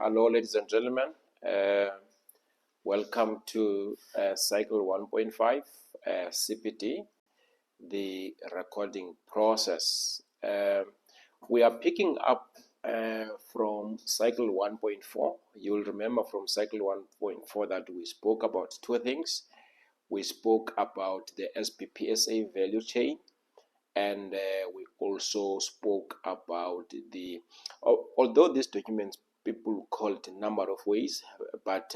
Hello, ladies and gentlemen. Welcome to Cycle 1.5 CPD, the recording process. We are picking up from Cycle 1.4. You'll remember from Cycle 1.4 that we spoke about two things. We spoke about the SPPSA value chain, and we also spoke about although these documents people call it a number of ways, but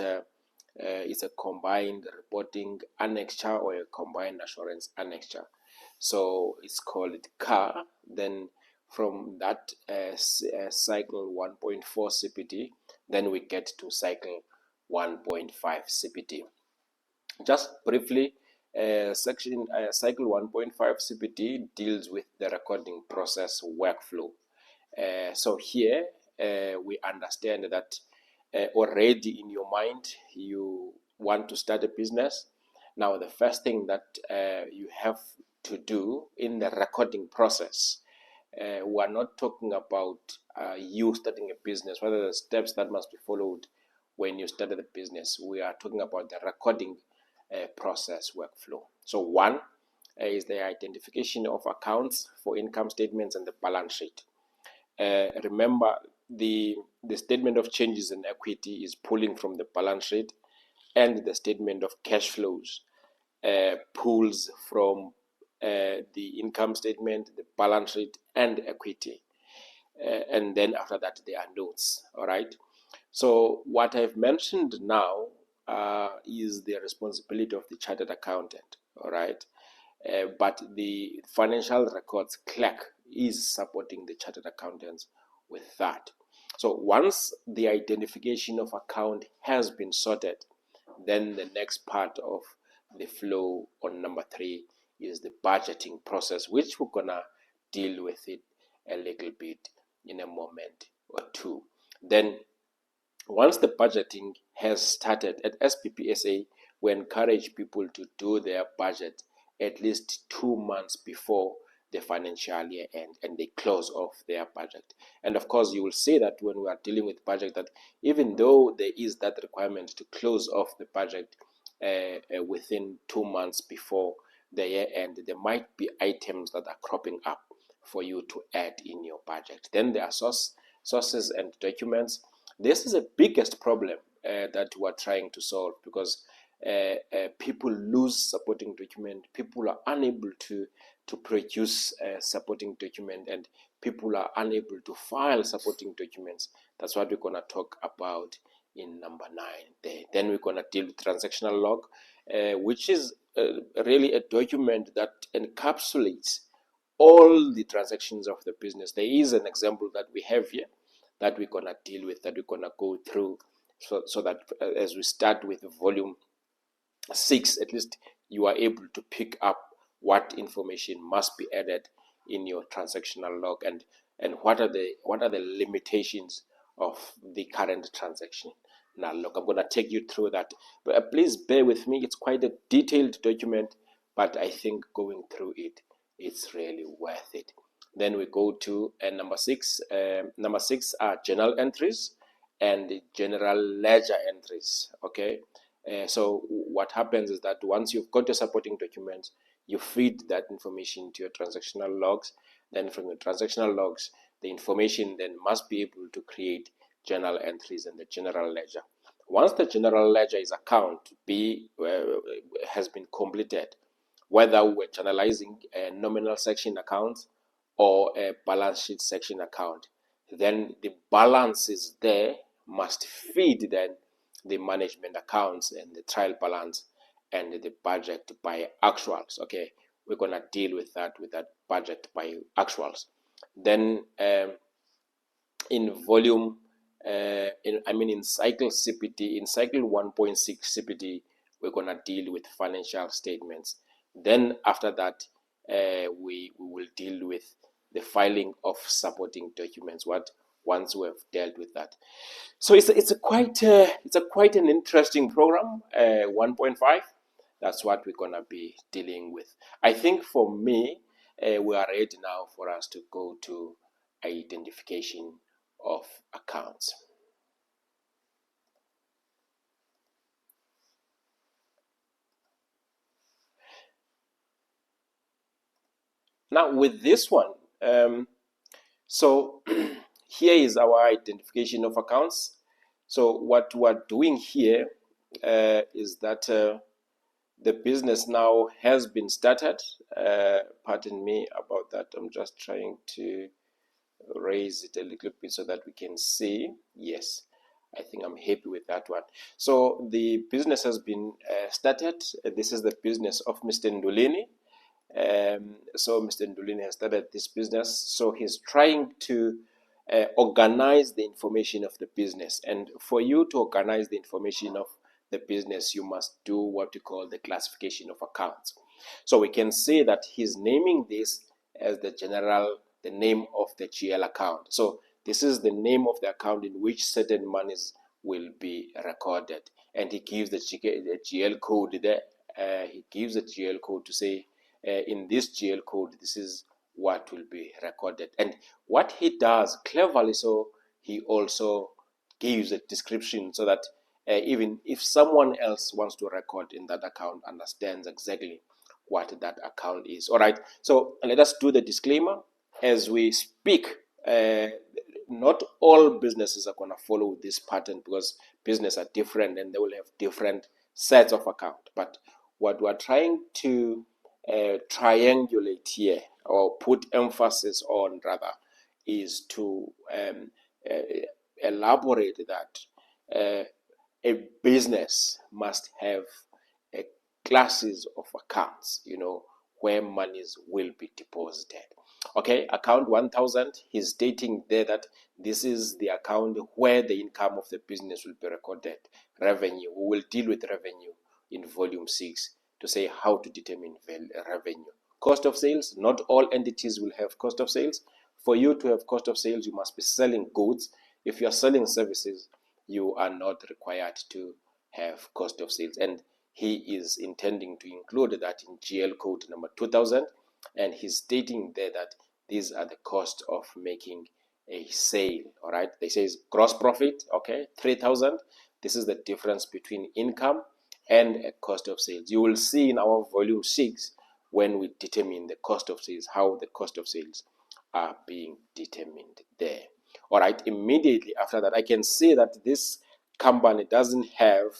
it's a combined reporting annexure or a combined assurance annexure. So it's called CAR. Then from that cycle 1.4 CPD, then we get to cycle 1.5 CPD. Just briefly, cycle 1.5 CPD deals with the recording process workflow. So here we understand that already in your mind you want to start a business. Now the first thing that you have to do in the recording process, we are not talking about you starting a business, what are the steps that must be followed when you started the business. We are talking about the recording process workflow. So one is the identification of accounts for income statements and the balance sheet. Remember, the statement of changes in equity is pulling from the balance sheet, and the statement of cash flows pulls from the income statement, the balance sheet, and equity. And then after that, there are notes. All right. So what I've mentioned now is the responsibility of the chartered accountant. All right. But the financial records clerk is supporting the chartered accountants with that. So once the identification of account has been sorted, then the next part of the flow on number 3 is the budgeting process, which we're gonna deal with it a little bit in a moment or two. Then once the budgeting has started at SPPSA, we encourage people to do their budget at least 2 months before the financial year end, and they close off their budget. And of course, you will see that when we are dealing with budget, that even though there is that requirement to close off the budget within 2 months before the year end, there might be items that are cropping up for you to add in your budget. Then there are sources and documents. This is the biggest problem that we're trying to solve, because people lose supporting document, people are unable to produce a supporting document, and people are unable to file supporting documents. That's what we're going to talk about in number 9 there. Then we're going to deal with transactional log, which is really a document that encapsulates all the transactions of the business. There is an example that we have here that we're going to deal with, that we're going to go through, so that as we start with volume 6, at least you are able to pick up what information must be added in your transactional log, and what are the limitations of the current transaction. Now look, I'm going to take you through that, but please bear with me. It's quite a detailed document, but I think going through it, it's really worth it. Then we go to number 6. Number 6 are journal entries and general ledger entries. Okay. So what happens is that once you've got your supporting documents, you feed that information to your transactional logs. Then from your transactional logs, the information then must be able to create journal entries in the general ledger. Once the general ledger is account B has been completed, whether we're journalizing a nominal section account or a balance sheet section account, then the balances there must feed then the management accounts and the trial balance and the budget by actuals. Okay, we're going to deal with that budget by actuals. Then in volume in cycle CPD, in cycle 1.6 CPD, we're going to deal with financial statements. Then after that, we will deal with the filing of supporting documents. Once we have dealt with that, so it's quite an interesting program. 1.5. That's what we're gonna be dealing with. I think for me, we are ready now for us to go to identification of accounts. Now with this one, so here is our identification of accounts. So what we're doing here is that the business now has been started. Pardon me about that. I'm just trying to raise it a little bit so that we can see. Yes, I think I'm happy with that one. So the business has been started. This is the business of Mr. Ndulini. So Mr. Ndulini has started this business. So he's trying to organize the information of the business. And for you to organize the information of the business, you must do what we call the classification of accounts. So we can say that he's naming this as the name of the GL account. So this is the name of the account in which certain monies will be recorded. And he gives the GL code there. He gives the GL code to say, in this GL code, this is what will be recorded. And what he does cleverly, so he also gives a description so that even if someone else wants to record in that account, understands exactly what that account is. All right, so let us do the disclaimer as we speak. Not all businesses are going to follow this pattern because businesses are different and they will have different sets of account. But what we're trying to triangulate here, or put emphasis on rather, is to elaborate that a business must have classes of accounts, where monies will be deposited. Okay, account 1000, he's stating there that this is the account where the income of the business will be recorded. Revenue, we will deal with revenue in volume 6 to say how to determine revenue. Cost of sales, not all entities will have cost of sales. For you to have cost of sales, you must be selling goods. If you are selling services, you are not required to have cost of sales. And he is intending to include that in GL code number 2000, and he's stating there that these are the costs of making a sale. All right, they says gross profit, okay, 3000. This is the difference between income and a cost of sales. You will see in our volume 6 when we determine the cost of sales, how the cost of sales are being determined there. All right, immediately after that, I can see that this company doesn't have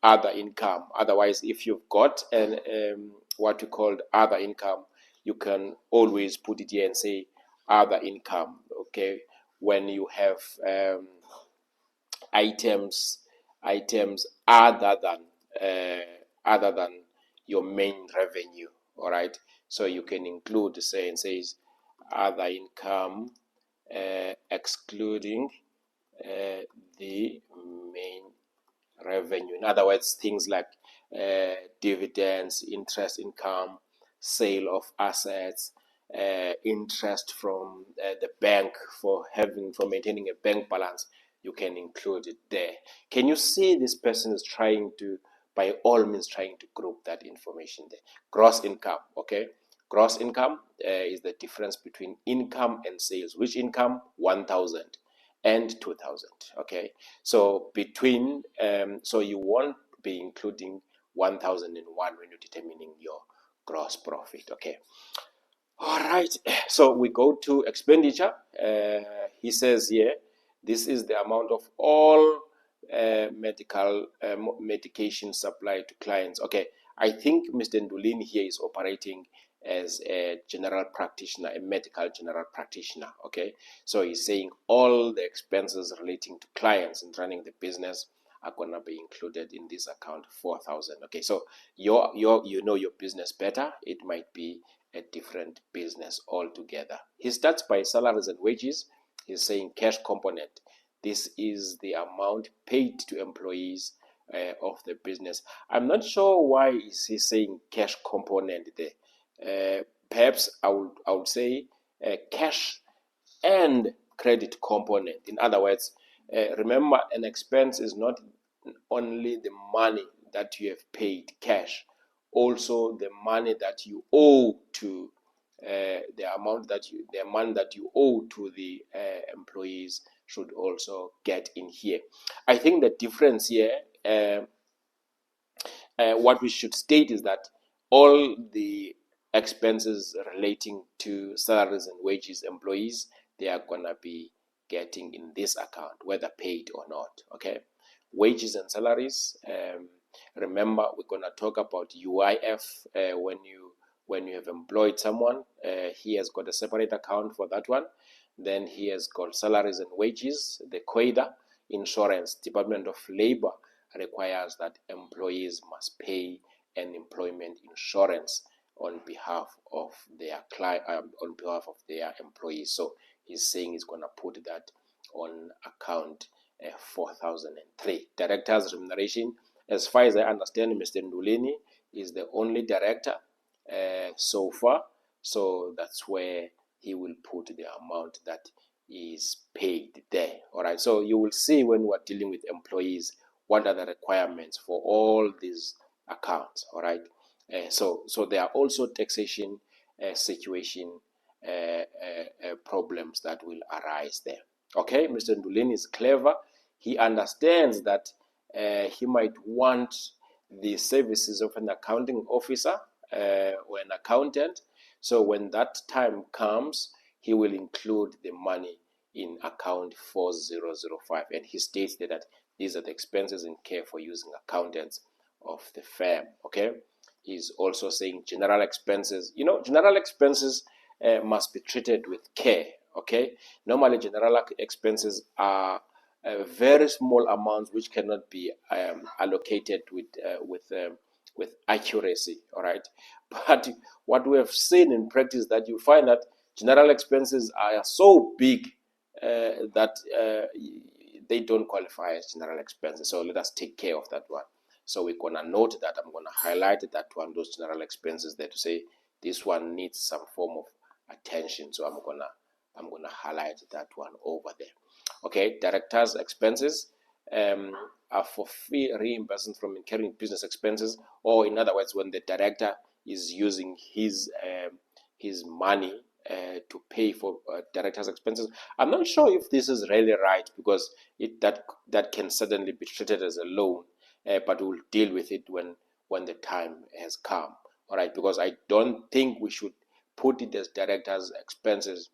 other income. Otherwise, if you've got what we call other income, you can always put it here and say other income. Okay, when you have items other than your main revenue. All right, so you can include, say, and says other income excluding the main revenue. In other words, things like dividends, interest income, sale of assets, interest from the bank for maintaining a bank balance. You can include it there. Can you see this person is trying to, by all means, trying to group that information there? Gross income, okay? Gross income is the difference between income and sales. Which income? 1000 and 2000. Okay, so between so you won't be including 1001 when you're determining your gross profit. Okay, all right, so we go to expenditure. He says here, this is the amount of all medication supplied to clients. Okay, I think Mr. Ndulin here is operating as a general practitioner, a medical general practitioner. Okay, so he's saying all the expenses relating to clients and running the business are gonna be included in this account 4000. Okay, so you know your business better. It might be a different business altogether. He starts by salaries and wages. He's saying cash component. This is the amount paid to employees of the business. I'm not sure why is he saying cash component there. Perhaps I would say cash and credit component. In other words, remember, an expense is not only the money that you have paid cash, also the money that you owe to the money that you owe to the employees should also get in here. I think the difference here, what we should state is that all the expenses relating to salaries and wages employees, they are going to be getting in this account, whether paid or not. Okay, wages and salaries. Remember, we're going to talk about UIF when you have employed someone. He has got a separate account for that one. Then he has got salaries and wages, the COIDA, insurance. Department of Labor requires that employees must pay an employment insurance on behalf of their client, on behalf of their employees. So he's saying he's going to put that on account 4003. Director's remuneration, as far as I understand, Mr. Ndulini is the only director so far, so that's where he will put the amount that is paid there. All right, so you will see when we're dealing with employees what are the requirements for all these accounts. All right, so there are also taxation situation problems that will arise there. Okay, Mr. Ndulini is clever. He understands that he might want the services of an accounting officer or an accountant. So when that time comes, he will include the money in account 4005, and he states that these are the expenses incurred for using accountants of the firm. Okay, he's also saying general expenses. General expenses must be treated with care. Okay, normally general expenses are very small amounts which cannot be allocated with accuracy. All right, but what we have seen in practice that you find that general expenses are so big that they don't qualify as general expenses. So let us take care of that one. So we're gonna note that. I'm gonna highlight that one, those general expenses there, to say this one needs some form of attention. So I'm gonna highlight that one over there. Okay, directors' expenses are for fee reimbursement from incurring business expenses, or in other words, when the director is using his money to pay for directors' expenses. I'm not sure if this is really right, because that can certainly be treated as a loan, but we'll deal with it when the time has come. All right, because I don't think we should put it as directors' expenses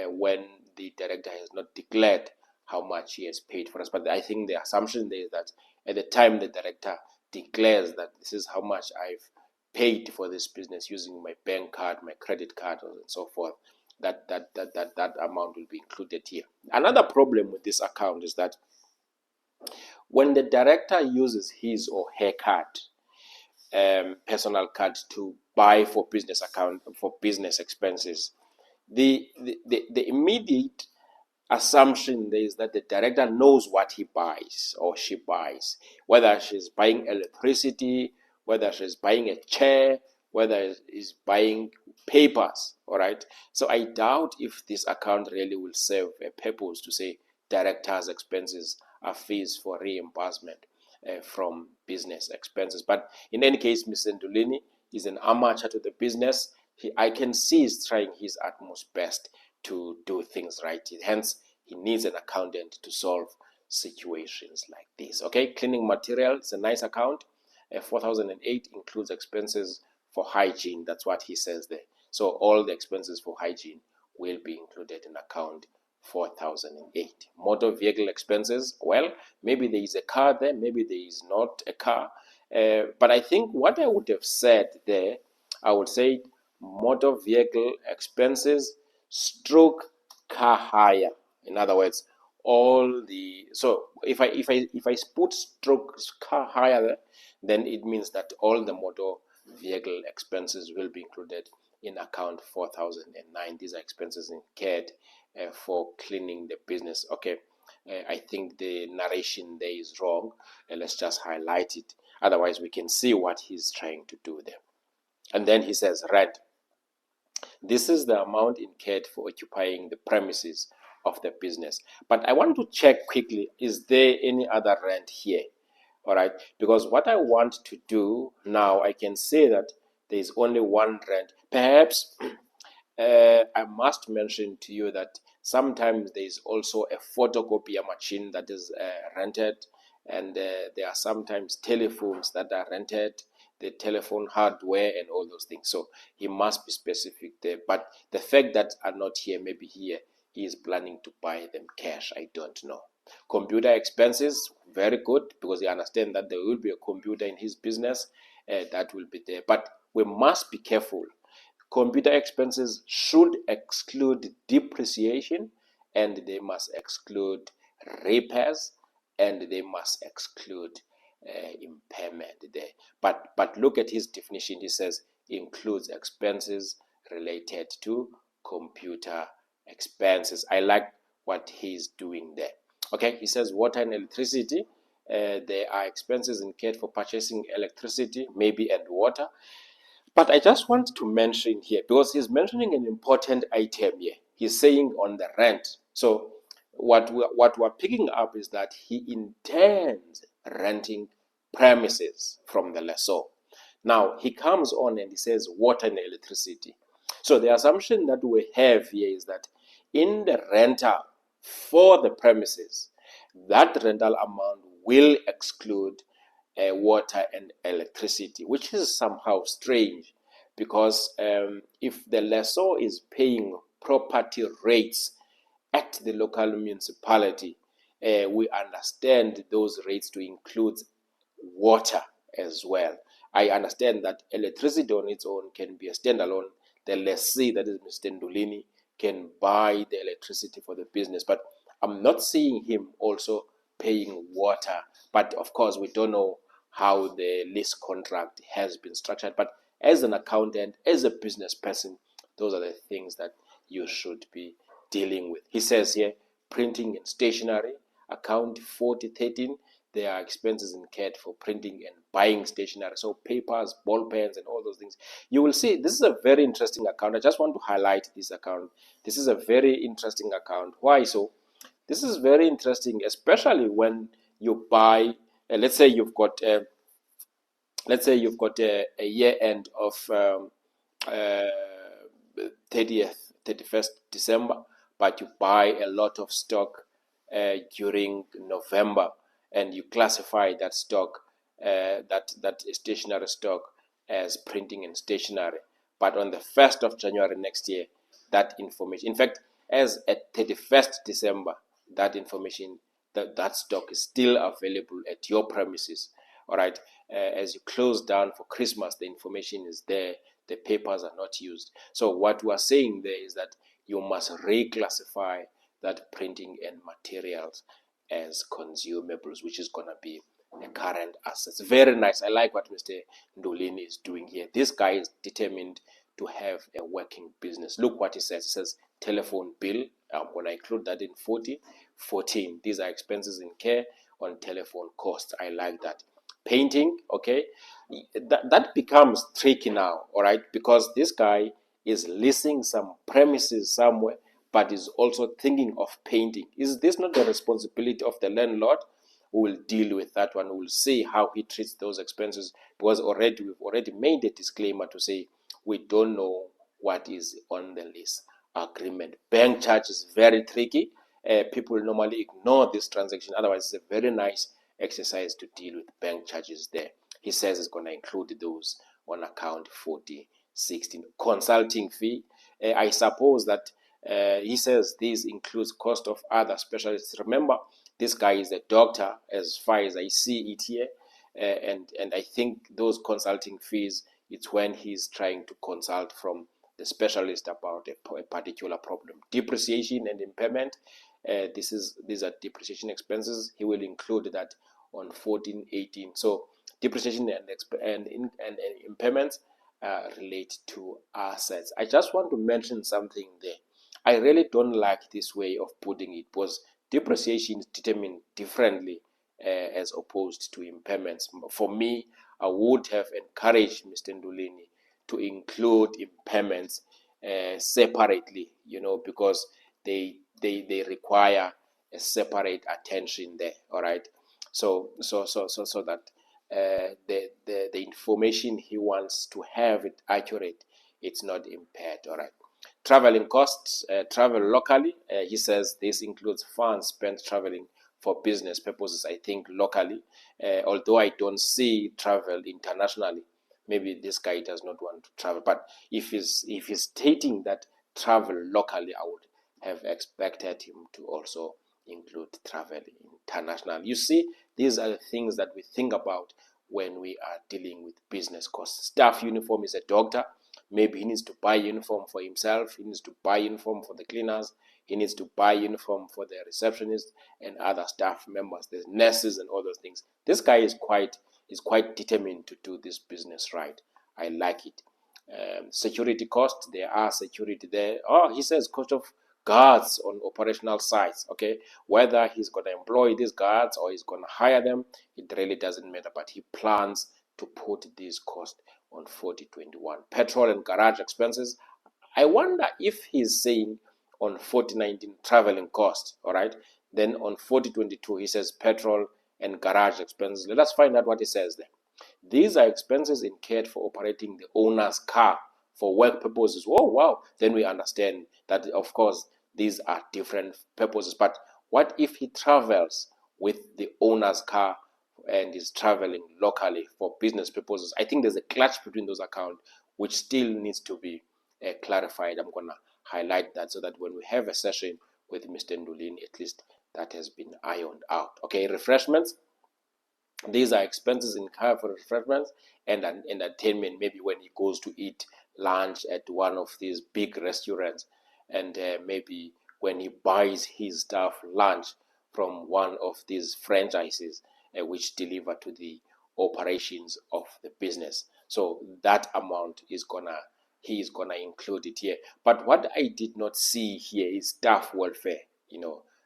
when the director has not declared how much he has paid for us. But I think the assumption there is that at the time the director declares that this is how much I've paid for this business using my bank card, my credit card, and so forth, that amount will be included here. Another problem with this account is that when the director uses his or her card, personal card, to buy for business expenses, the immediate assumption there is that the director knows what he buys or she buys, whether she's buying electricity, whether she's buying a chair, whether she's buying papers. All right, so I doubt if this account really will serve a purpose to say directors' expenses are fees for reimbursement from business expenses. But in any case, Mr. Ndulini is an amateur to the business. I can see he's trying his utmost best to do things right. Hence, he needs an accountant to solve situations like this. Okay, cleaning material is a nice account. 4008 includes expenses for hygiene. That's what he says there. So all the expenses for hygiene will be included in account 4008. Motor vehicle expenses, well, maybe there is a car there, maybe there is not a car. But I think what I would have said there, I would say motor vehicle expenses stroke car hire. In other words, so if I put stroke car hire there, then it means that all the motor vehicle expenses will be included in account 4009. These are expenses incurred for cleaning the business. Okay, I think the narration there is wrong. Let's just highlight it. Otherwise, we can see what he's trying to do there. And then he says rent. This is the amount incurred for occupying the premises of the business. But I want to check quickly, is there any other rent here? All right, because what I want to do now, I can say that there is only one rent. Perhaps I must mention to you that sometimes there is also a photocopier machine that is rented, and there are sometimes telephones that are rented. the telephone hardware and all those things. So he must be specific there. But the fact that are not here, maybe here he is planning to buy them cash. I don't know. Computer expenses, very good, because he understands that there will be a computer in his business that will be there. But we must be careful. Computer expenses should exclude depreciation, and they must exclude repairs, and they must exclude impairment there. But look at his definition. He says includes expenses related to computer expenses. I like what he's doing there. Okay, he says water and electricity. There are expenses incurred for purchasing electricity, maybe, and water. But I just want to mention here, because he's mentioning an important item here. He's saying on the rent. So what we're picking up is that he intends renting premises from the lessor. Now, he comes on and he says water and electricity. So the assumption that we have here is that in the rental for the premises, that rental amount will exclude water and electricity, which is somehow strange, because if the lessor is paying property rates at the local municipality, we understand those rates to include water as well. I understand that electricity on its own can be a standalone. The lessee, that is Mr. Ndulini, can buy the electricity for the business, but I'm not seeing him also paying water. But of course, we don't know how the lease contract has been structured. But as an accountant, as a business person, those are the things that you should be dealing with. He says here, printing and stationery, account 4013, there are expenses incurred for printing and buying stationery, so papers, ball pens, and all those things. You will see this is a very interesting account. I just want to highlight this account. This is a very interesting account. Why so? This is very interesting, especially when you buy. Let's say you've got a year end of 31st December, but you buy a lot of stock during November, and you classify that stock, that stationary stock, as printing and stationery. But on the 1st of January next year, that information, in fact, as at 31st December, that information, that stock is still available at your premises. All right. As you close down for Christmas, the information is there. The papers are not used. So what we are saying there is that you must reclassify that printing and materials as consumables, which is going to be a current assets. Very nice. I like what Mr. Ndulini is doing here. This guy is determined to have a working business. Look what he says. He says telephone bill. I'm going to include that in 14. These are expenses in care on telephone costs. I like that. Painting, okay, that becomes tricky now, all right, because this guy is leasing some premises somewhere, but is also thinking of painting. Is this not the responsibility of the landlord? We will deal with that one. We will see how he treats those expenses, because we've already made a disclaimer to say we don't know what is on the lease agreement. Bank charge is very tricky. People normally ignore this transaction. Otherwise, it's a very nice exercise to deal with bank charges there. He says it's going to include those on account 4016. Consulting fee. I suppose that he says this includes cost of other specialists. Remember, this guy is a doctor as far as I see it here. And I think those consulting fees, it's when he's trying to consult from the specialist about a particular problem. Depreciation and impairment. These are depreciation expenses. He will include that on 1418. So depreciation and impairments relate to assets. I just want to mention something there. I really don't like this way of putting it, because depreciation is determined differently as opposed to impairments. For me, I would have encouraged Mr. Ndulini to include impairments separately, because they require a separate attention there. All right. So that the information he wants to have it accurate, it's not impaired. All right. Traveling costs, travel locally. He says this includes funds spent traveling for business purposes, I think locally, although I don't see travel internationally. maybe this guy does not want to travel. But if he's stating that travel locally, I would have expected him to also include travel international. You see, these are the things that we think about when we are dealing with business costs. Staff uniform is a doctor. Maybe he needs to buy uniform for himself. He needs to buy uniform for the cleaners. He needs to buy uniform for the receptionist and other staff members, the nurses and all those things. This guy is quite determined to do this business right. I like it. Security costs, there are security there. Oh, he says cost of guards on operational sites. Okay, whether he's going to employ these guards or he's going to hire them, it really doesn't matter. But he plans to put these costs on 4021. Petrol and garage expenses. I wonder if he's saying on 4019 traveling costs. All right, then on 4022 he says petrol and garage expenses. Let us find out what he says there. These are expenses incurred for operating the owner's car for work purposes. Oh, wow. Then we understand that, of course, these are different purposes. But what if he travels with the owner's car and is traveling locally for business purposes? I think there's a clash between those accounts, which still needs to be clarified. I'm going to highlight that so that when we have a session with Mr. Ndulini, at least that has been ironed out. Okay, refreshments. These are expenses incurred for refreshments and entertainment, maybe when he goes to eat lunch at one of these big restaurants, and maybe when he buys his staff lunch from one of these franchises which deliver to the operations of the business. So that amount he is gonna include it here. But what I did not see here is staff welfare.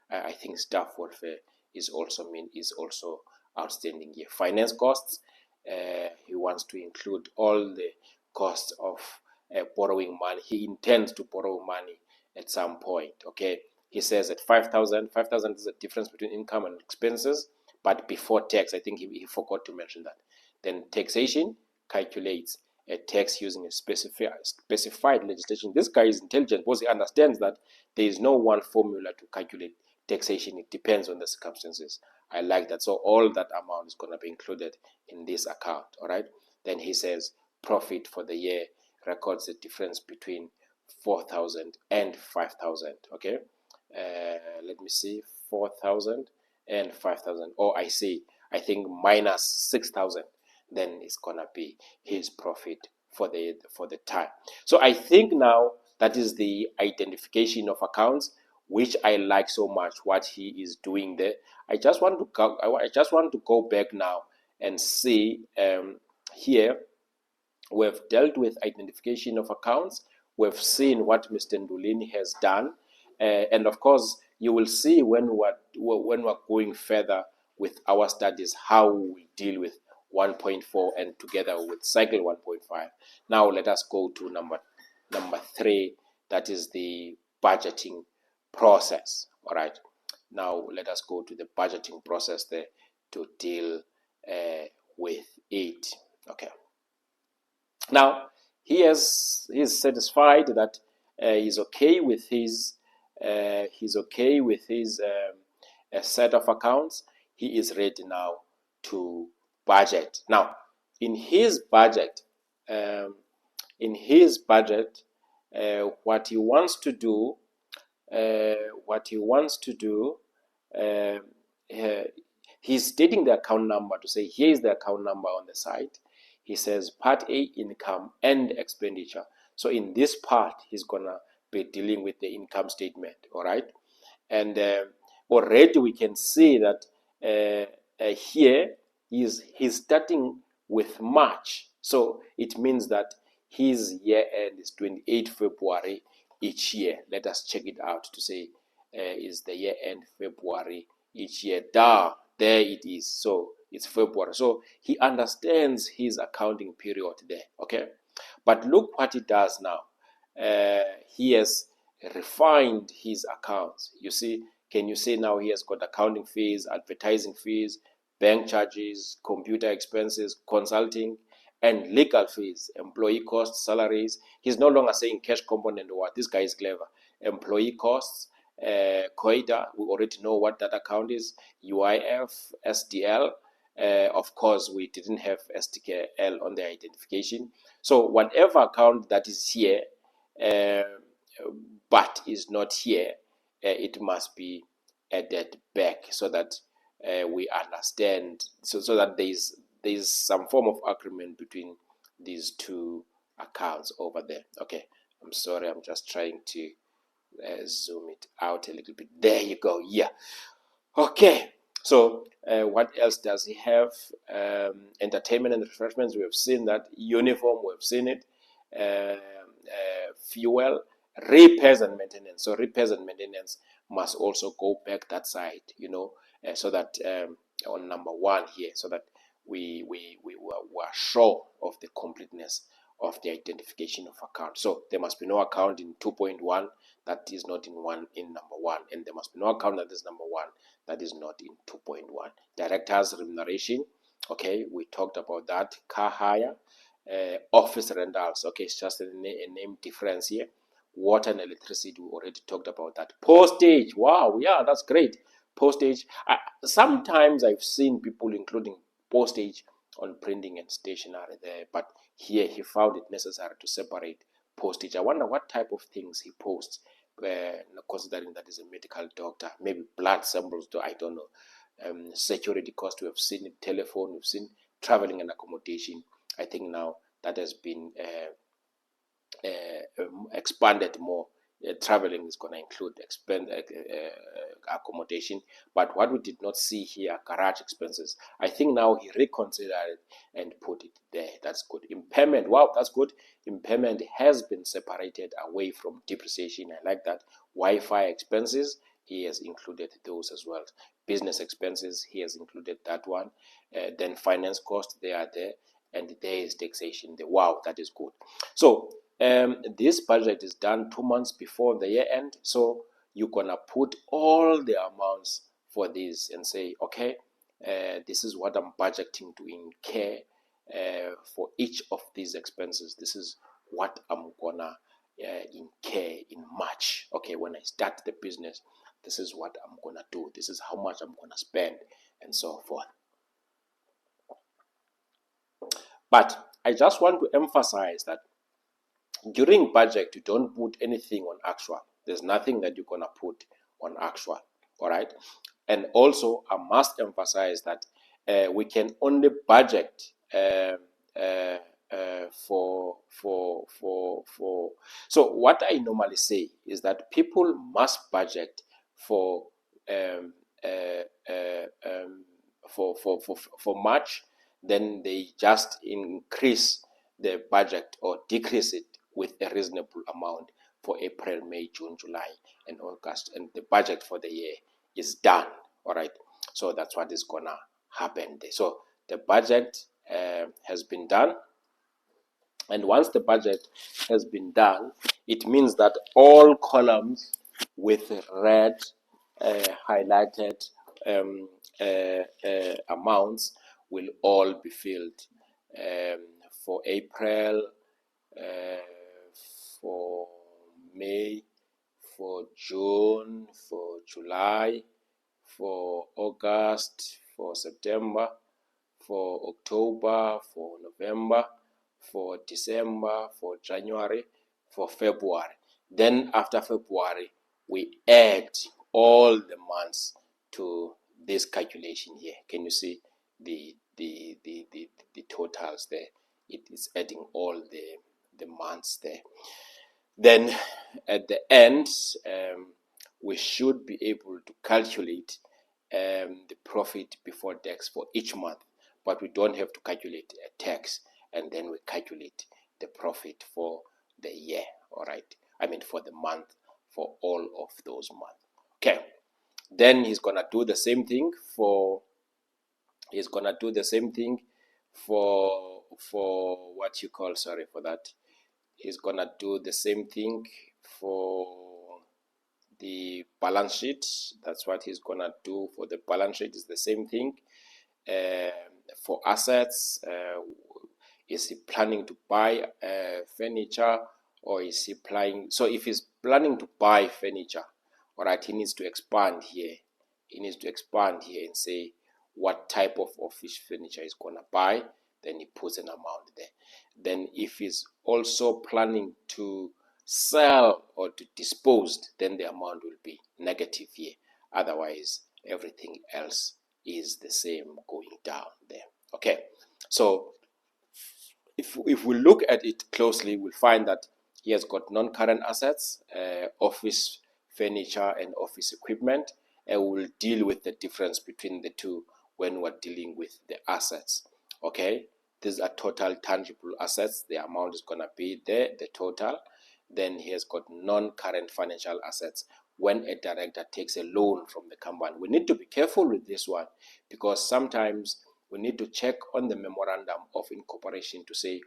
I think staff welfare is also outstanding here. Finance costs, he wants to include all the costs of borrowing money. He intends to borrow money at some point. Okay, he says at 5,000 is the difference between income and expenses, but before tax. I think he forgot to mention that. Then taxation calculates a tax using a specified legislation. This guy is intelligent because he understands that there is no one formula to calculate taxation. It depends on the circumstances. I like that. So all that amount is going to be included in this account. All right. Then he says profit for the year records the difference between 4,000 and 5,000. Okay. Let me see. 4,000 and 5,000. Oh, I see. I think minus 6,000. Then it's gonna be his profit for the time. So I think now that is the identification of accounts, which I like so much what he is doing there. I just want to go back now and see here we've dealt with identification of accounts. We've seen what Mr. Ndulini has done, and of course you will see when we're going further with our studies how we deal with 1.4 and together with cycle 1.5. Now let us go to number 3, that is the budgeting process. All right, now let us go to the budgeting process there to deal with it. Okay, now he is satisfied that he's okay with his set of accounts. He is ready now to budget. Now in his budget, what he wants to do, he's stating the account number to say here is the account number on the side. He says part A, income and expenditure. So in this part he's gonna be dealing with the income statement. All right, and already we can see that here he's starting with March, so it means that his year end is 28 February each year. Let us check it out to say is the year end February each year. There it is. So it's February. So he understands his accounting period there. Okay, but look what he does now. He has refined his accounts. You see, can you see now he has got accounting fees, advertising fees, bank charges, computer expenses, consulting, and legal fees, employee costs, salaries. He's no longer saying cash component or what. This guy is clever. Employee costs, COIDA, we already know what that account is, UIF, SDL, Of course, we didn't have STKL on the identification. So whatever account that is here but is not here, it must be added back so that we understand, so that there is some form of agreement between these two accounts over there. Okay, I'm sorry, I'm just trying to zoom it out a little bit. There you go. Yeah. Okay. So what else does he have? Entertainment and refreshments, we have seen that. Uniform, we have seen it. Fuel, repairs and maintenance. So repairs and maintenance must also go back that side, so that on number one here, so that we were sure of the completeness of the identification of account. So there must be no account in 2.1 that is not in number one, and there must be no account that is number one that is not in 2.1. Directors remuneration, okay, we talked about that. Car hire, office rentals, okay, it's just a name difference here. Water and electricity, we already talked about that. Postage, wow, yeah, that's great. Postage, sometimes I've seen people including postage on printing and stationery there, but here he found it necessary to separate postage. I wonder what type of things he posts, considering that he's a medical doctor. Maybe blood samples, I don't know. Security cost, we have seen it. Telephone, we've seen traveling and accommodation. I think now that has been expanded more. Traveling is going to include accommodation, but what we did not see here are garage expenses. I think now he reconsidered it and put it there. That's good. Impairment, wow, that's good. Impairment has been separated away from depreciation. I like that. Wi-Fi expenses, he has included those as well. Business expenses, he has included that one. Then finance costs, they are there, and there is taxation. Wow, that is good. So this budget is done 2 months before the year end, so you're gonna put all the amounts for this and say, okay, this is what I'm budgeting to incur for each of these expenses. This is what I'm gonna incur in March. Okay, when I start the business, this is what I'm gonna do. This is how much I'm gonna spend, and so forth. But I just want to emphasize that during budget, you don't put anything on actual. There's nothing that you're going to put on actual. All right. And also, I must emphasize that we can only budget for. So what I normally say is that people must budget for for March, then they just increase the budget or decrease it with a reasonable amount for April, May, June, July, and August, and the budget for the year is done. All right, so that's what is gonna happen there. So the budget has been done, and once the budget has been done, it means that all columns with red highlighted amounts will all be filled. For April, for May, for June, for July, for August, for September, for October, for November, for December, for January, for February. Then after February, we add all the months to this calculation here. Can you see the totals there? It is adding all the months there. Then at the end, we should be able to calculate the profit before tax for each month, but we don't have to calculate a tax, and then we calculate the profit for the year. All right, I mean for the month, for all of those months. Okay, then he's gonna do the same thing for what you call, sorry for that, he's gonna do the same thing for the balance sheet. That's what he's gonna do for the balance sheet, is the same thing. For assets, is he planning to buy furniture, or is he planning? So if he's planning to buy furniture, all right, he needs to expand here. He needs to expand here and say what type of office furniture he's gonna buy, then he puts an amount there. Then if he's also planning to sell or to dispose, then the amount will be negative here. Otherwise, everything else is the same going down there. Okay, so if we look at it closely, we'll find that he has got non-current assets, office furniture and office equipment, and we'll deal with the difference between the two when we're dealing with the assets. Okay, these are total tangible assets. The amount is going to be there, the total. Then he has got non-current financial assets. When a director takes a loan from the company, we need to be careful with this one, because sometimes we need to check on the memorandum of incorporation to say,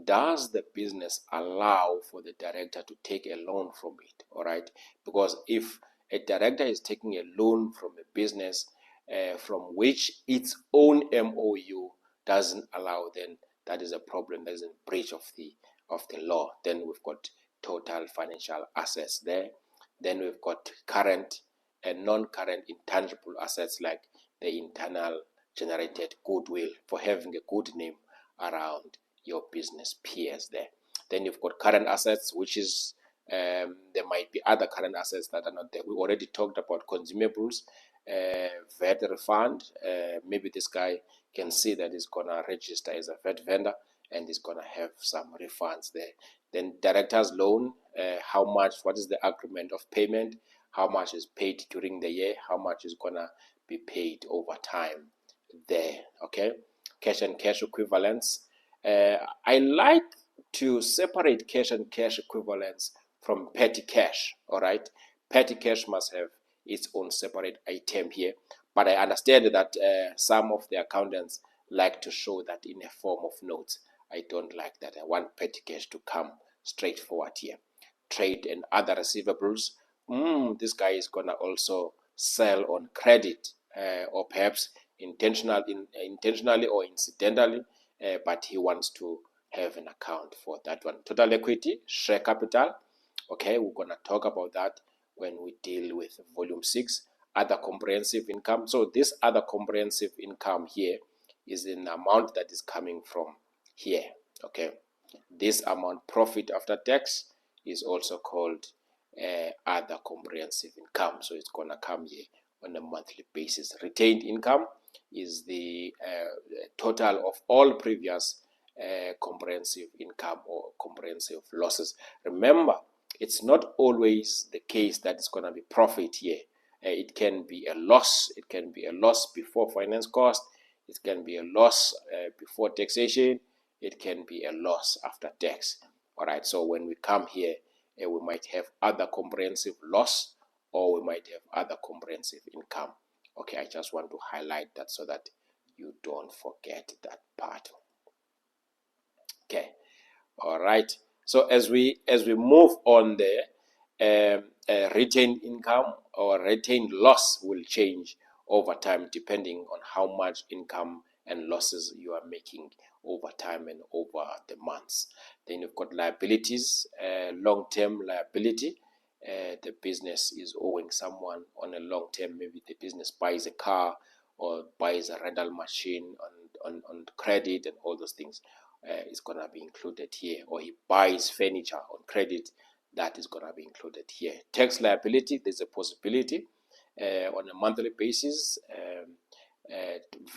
does the business allow for the director to take a loan from it? All right, because if a director is taking a loan from a business from which its own MOU doesn't allow, then that is a problem. That is a breach of the law. Then we've got total financial assets there. Then we've got current and non-current intangible assets like the internal generated goodwill for having a good name around your business peers there. Then you've got current assets, which is there might be other current assets that are not there. We already talked about consumables, VAT refund. Maybe this guy can see that he's gonna register as a VAT vendor and he's gonna have some refunds there. Then director's loan, how much, what is the agreement of payment, how much is paid during the year, how much is gonna be paid over time there. Okay, cash and cash equivalents. I like to separate cash and cash equivalents from petty cash. All right, petty cash must have its own separate item here, but I understand that some of the accountants like to show that in a form of notes. I don't like that. I want petty cash to come straightforward here. Trade and other receivables. This guy is gonna also sell on credit, or perhaps intentionally or incidentally, but he wants to have an account for that one. Total equity, share capital. Okay, we're gonna talk about that when we deal with volume 6. Other comprehensive income. So this other comprehensive income here is an amount that is coming from here. Okay, this amount, profit after tax, is also called other comprehensive income. So it's gonna come here on a monthly basis. Retained income is the total of all previous comprehensive income or comprehensive losses. Remember, it's not always the case that it's going to be profit here. It can be a loss. It can be a loss before finance cost. It can be a loss before taxation. It can be a loss after tax. All right, so when we come here, we might have other comprehensive loss, or we might have other comprehensive income. Okay, I just want to highlight that so that you don't forget that part. Okay, all right. So as we move on there, retained income or retained loss will change over time depending on how much income and losses you are making over time and over the months. Then you've got liabilities, long-term liability. The business is owing someone on a long term. Maybe the business buys a car or buys a rental machine on credit, and all those things is going to be included here. Or he buys furniture on credit, that is going to be included here. Tax liability, there's a possibility on a monthly basis.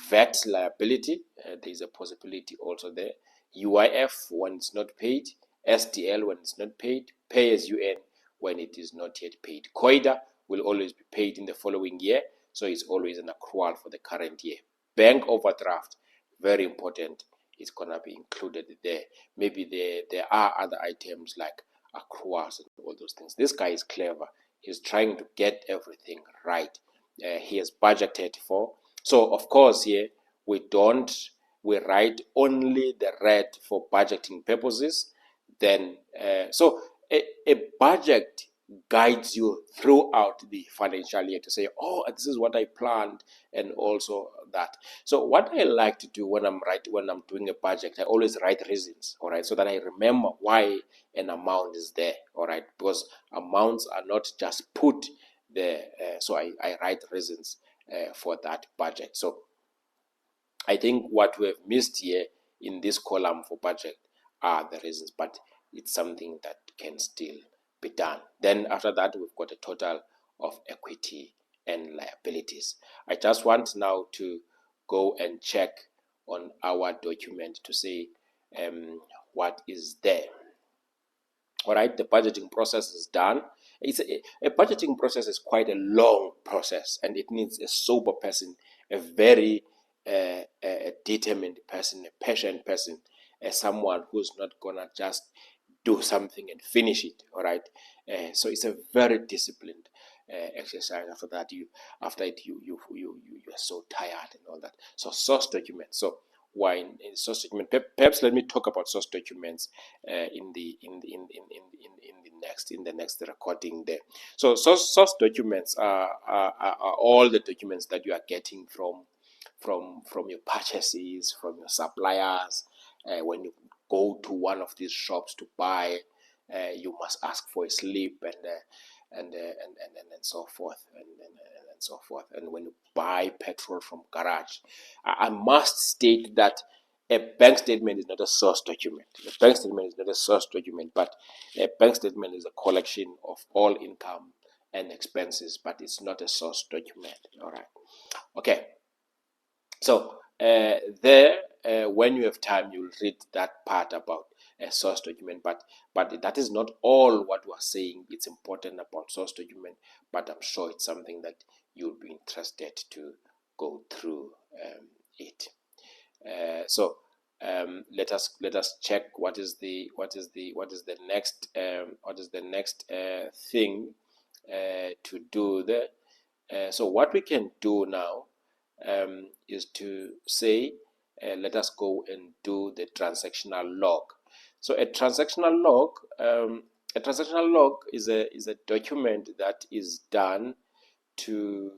VAT liability, there's a possibility also there. UIF when it's not paid, SDL when it's not paid, pay as you earn when it is not yet paid. COIDA will always be paid in the following year, so it's always an accrual for the current year. Bank overdraft, very important, it's going to be included there. Maybe there are other items like accruals and all those things. This guy is clever. He's trying to get everything right. He has budgeted for. So, of course, here we write only the red for budgeting purposes. Then, so a budget guides you throughout the financial year to say, oh, this is what I planned, and also that. So what I like to do when I'm doing a budget, I always write reasons, all right, so that I remember why an amount is there, all right, because amounts are not just put there. So I write reasons for that budget. So I think what we have missed here in this column for budget are the reasons, but it's something that can still be done. Then after that, we've got a total of equity and liabilities. I just want now to go and check on our document to see what is there. All right, the budgeting process is done. It's a budgeting process is quite a long process, and it needs a sober person, a very determined person, a patient person, someone who's not gonna just do something and finish it. All right, so it's a very disciplined exercise. After it you are so tired and all that. So source documents. So why in source document? Perhaps let me talk about source documents in the next recording there. So source documents are all the documents that you are getting from your purchases, from your suppliers. When you go to one of these shops to buy, you must ask for a slip and so forth and so forth. And when you buy petrol from garage, I must state that a bank statement is not a source document. A bank statement is not a source document, but a bank statement is a collection of all income and expenses, but it's not a source document. All right. Okay. So when you have time, you'll read that part about a source document. But that is not all what we are saying. It's important about source document, but I'm sure it's something that you'll be interested to go through it. So let us check what is the next thing to do there. So what we can do now is to say let us go and do the transactional log. So a transactional log is a document that is done to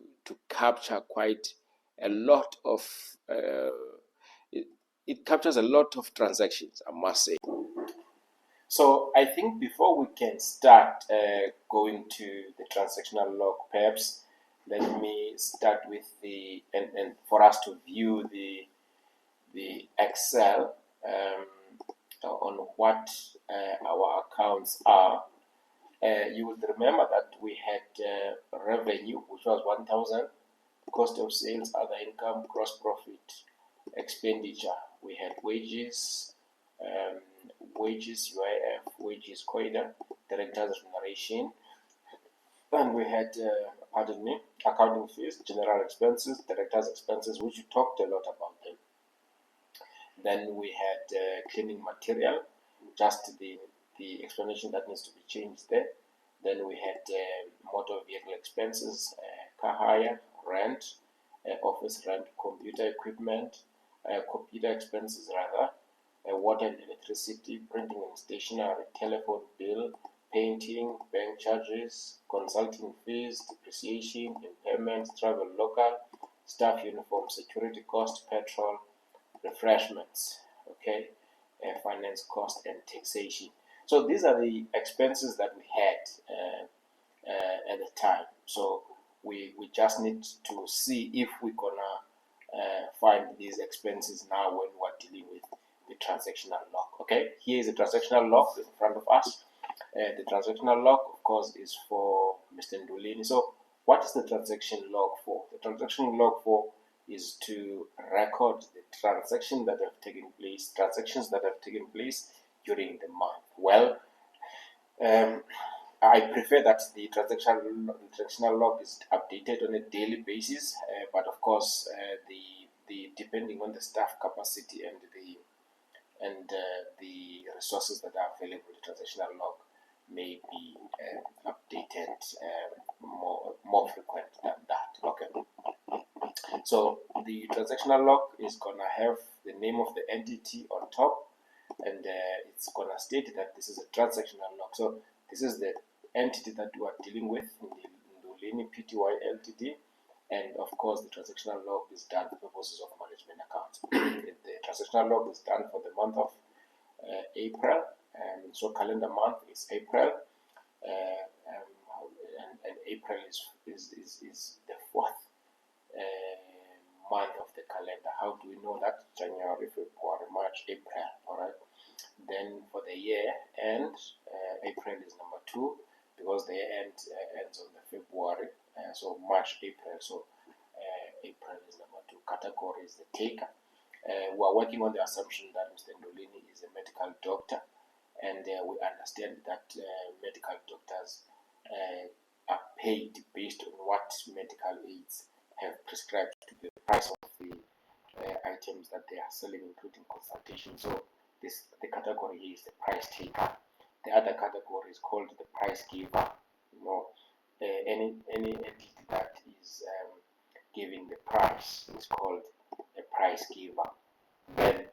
capture quite a lot of it captures a lot of transactions, I must say. So I think before we can start going to the transactional log, perhaps let me start with and for us to view the Excel on what our accounts are. You will remember that we had revenue, which was 1,000, cost of sales, other income, gross profit, expenditure. We had wages, UIF, wages, COIDA, director's remuneration, and we had, accounting fees, general expenses, director's expenses, which we talked a lot about them. Then we had cleaning material, just the explanation that needs to be changed there. Then we had motor vehicle expenses, car hire, rent, office rent, computer equipment, computer expenses rather, water and electricity, printing and stationery, telephone bill, painting, bank charges, consulting fees, depreciation, impairments, travel local, staff uniform, security cost, petrol, refreshments, okay, finance cost and taxation. So these are the expenses that we had at the time. So we just need to see if we're gonna find these expenses now when we're dealing with the transactional log. Okay, here is the transactional log in front of us. The transactional log, of course, is for Mr. Ndulini. So what is the transaction log for? The transaction log for is to record the transactions that have taken place during the month. Well, I prefer that the transactional log is updated on a daily basis, but of course, the depending on the staff capacity and the resources that are available, the transactional log may be updated more frequent than that. Okay. So the transactional log is gonna have the name of the entity on top, and it's gonna state that this is a transactional log. So this is the entity that we are dealing with in the Ndulini Pty Ltd, and of course the transactional log is done for purposes of management accounts. The transactional log is done for the month of April, and so calendar month is April, and April is the fourth month of the calendar. How do we know that? January, February, March, April. All right. Then for the year end, April is number 2 because the year end ends on the February. So March, April. So April is number 2. Category is the taker. We are working on the assumption that Mr. Ndolini is a medical doctor, and we understand that medical doctors are paid based on what medical aids have prescribed to be the price of the items that they are selling, including consultation. So the category is the price taker. The other category is called the price giver. Any entity that is giving the price is called a price giver. Then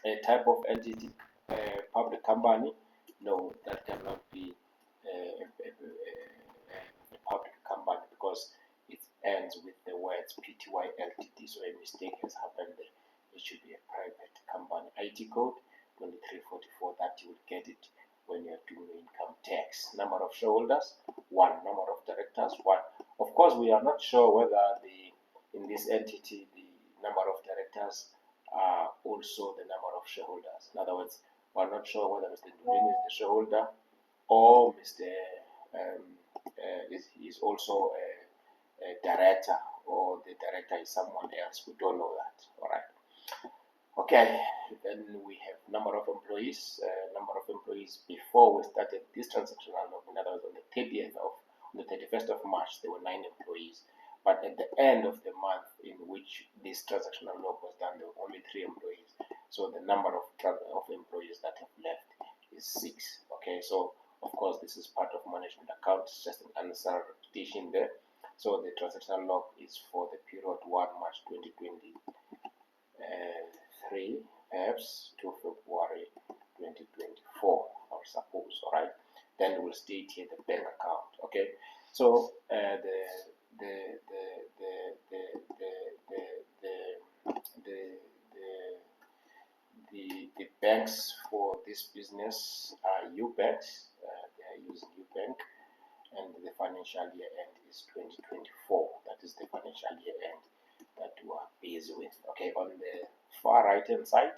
a type of entity, public company, no, that cannot be a public company because it ends with the words Pty Ltd. So a mistake has happened there. It should be a private company. IT code 2344, that you will get it when you are doing income tax. Number of shareholders 1. Number of directors 1. Of course, we are not sure whether in this entity the number of directors are also the number of shareholders. In other words, we are not sure whether Mr. Ndolini is the shareholder or Mr. Is also a director, or the director is someone else. We don't know that. All right. Okay, then we have number of employees. Number of employees before we started this transactional log. In other words, on the 31st of March, there were 9 employees. But at the end of the month in which this transactional log was done, there were only 3 employees. So the number of employees that have left is 6. Okay, so of course this is part of management accounts, just an unnecessary repetition there. So the transactional log is for the period 1 March 2023 perhaps to February 2024, or suppose. All right, then we'll state here the bank account. Okay, so the banks for this business are UBanks. They are using UBank, and the financial year end is 2024. That is the financial year end that we are busy with. Okay, on the far right hand side,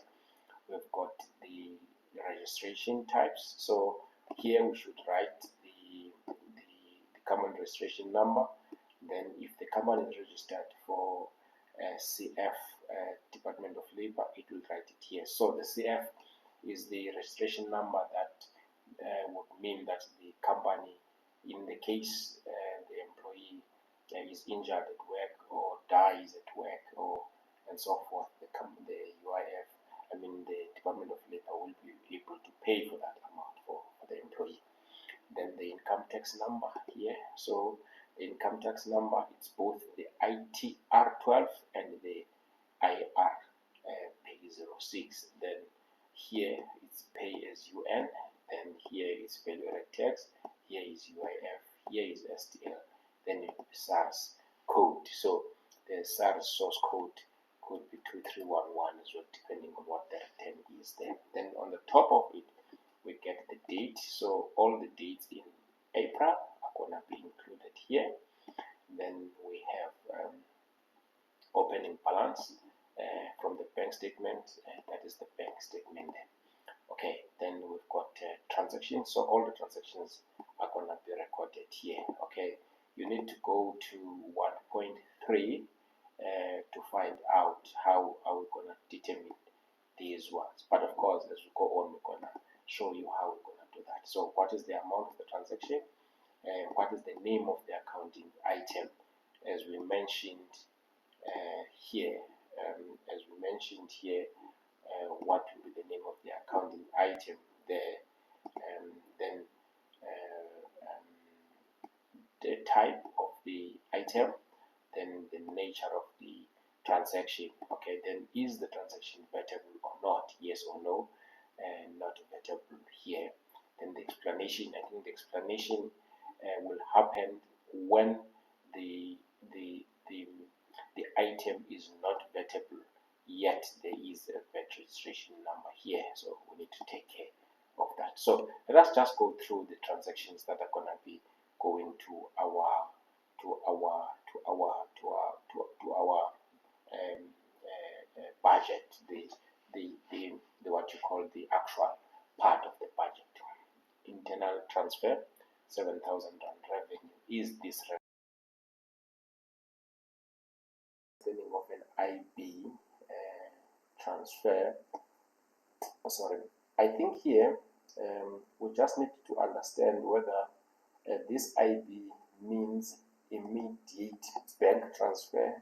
we've got the registration types. So here we should write the common registration number. Then if the company is registered for CF, Department of Labor, it will write it here. So the CF is the registration number that would mean that the company, in the case the employee is injured at work or dies at work, and so forth, the UIF, the Department of Labor will be able to pay for that amount for the employee. Then the income tax number here. So the income tax number, it's both the ITR12 and the IR pay 06. Then here it's pay as UN, and here is value added tax, here is UIF, here is STL, then SARS code. So the SARS source code could be 2311 as well, depending on what the return is there. Then on the top of it, we get the date. So all the dates in April are going to be included here. Then we have opening balance from the bank statement. That is the bank statement there. Okay, then we've got transactions. So all the transactions are going to be recorded here. Okay, you need to go to 1.3 to find out how are we going to determine these ones. But of course, as we go on, we're going to show you how we're going to do that. So what is the amount of the transaction? What is the name of the accounting item? As we mentioned here, what will be the name of the accounting item there? Then the type of the item, then the nature of the transaction. Okay, then is the transaction vetable or not? Yes or no? And not vetable here. Then the explanation. I think the explanation will happen when the item is not vetable, yet there is a vet registration number here. So we need to take care of that. So let us just go through the transactions that are going to be going to our budget, the what you call the actual part of the budget. Internal transfer, 7,000 rand revenue. Is this revenue of an IB transfer? Sorry, I think here we just need to understand whether this IB means immediate bank transfer,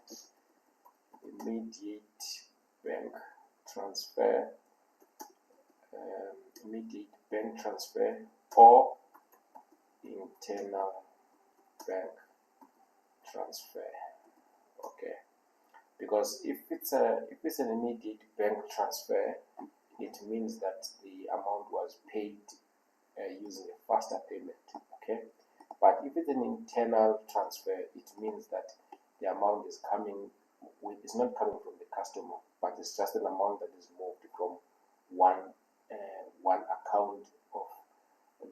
immediate bank transfer, or internal bank transfer. Okay, because if it's an immediate bank transfer, it means that the amount was paid using a faster payment. Okay, but if it's an internal transfer, it means that the amount is not coming from the customer, but it's just an amount that is moved from one account of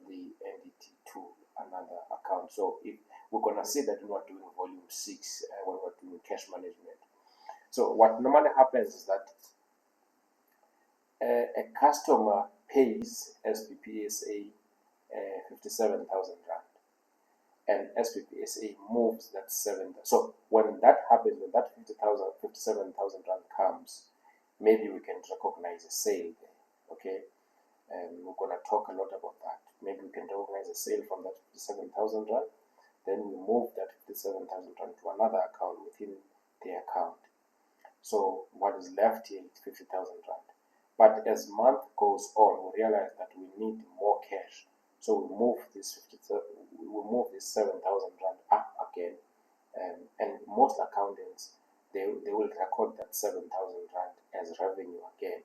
the entity to another account. So if we're gonna say that we're doing volume 6 when we're doing cash management. So what normally happens is that a customer pays SPPSA 57,000 rand, and SPPSA moves that 7. So when that happens, when that 57,000 rand comes, maybe we can recognize a sale there. Okay, and we're gonna talk a lot about that. Maybe we can recognize a sale from that 57,000 rand. Then we move that 57,000 rand to another account within the account. So what is left here is 50,000 rand. But as month goes on, we realize that we need more cash. So we move this 7,000 rand up again. And most accountants, they will record that 7,000 rand as revenue again.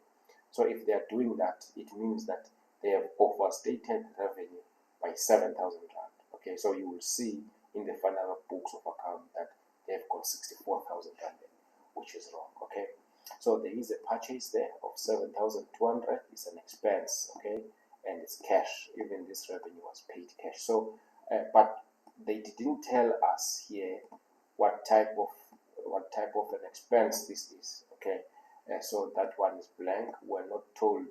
So if they are doing that, it means that they have overstated revenue by 7,000 rand. Okay, so you will see in the final books of account that they've got 64,000 rand, which is wrong. Okay, so there is a purchase there of 7,200. It's an expense. Okay, and it's cash. Even this revenue was paid cash. So, but they didn't tell us here what type of an expense this is. Okay, so that one is blank. We're not told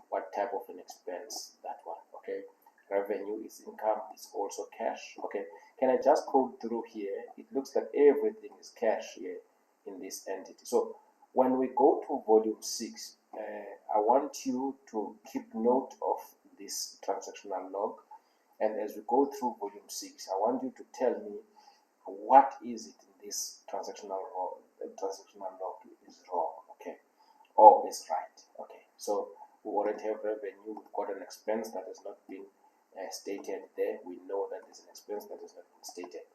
what type of an expense that one. Okay, revenue is income. It's also cash. Okay, can I just go through here? It looks like everything is cash here in this entity. So when we go to volume 6, I want you to keep note of this transactional log, and as we go through volume 6, I want you to tell me what is it in this transactional log is wrong, okay, or is right. Okay, so we already have revenue. We've got an expense that has not been stated there. We know that there's an expense that has not been stated.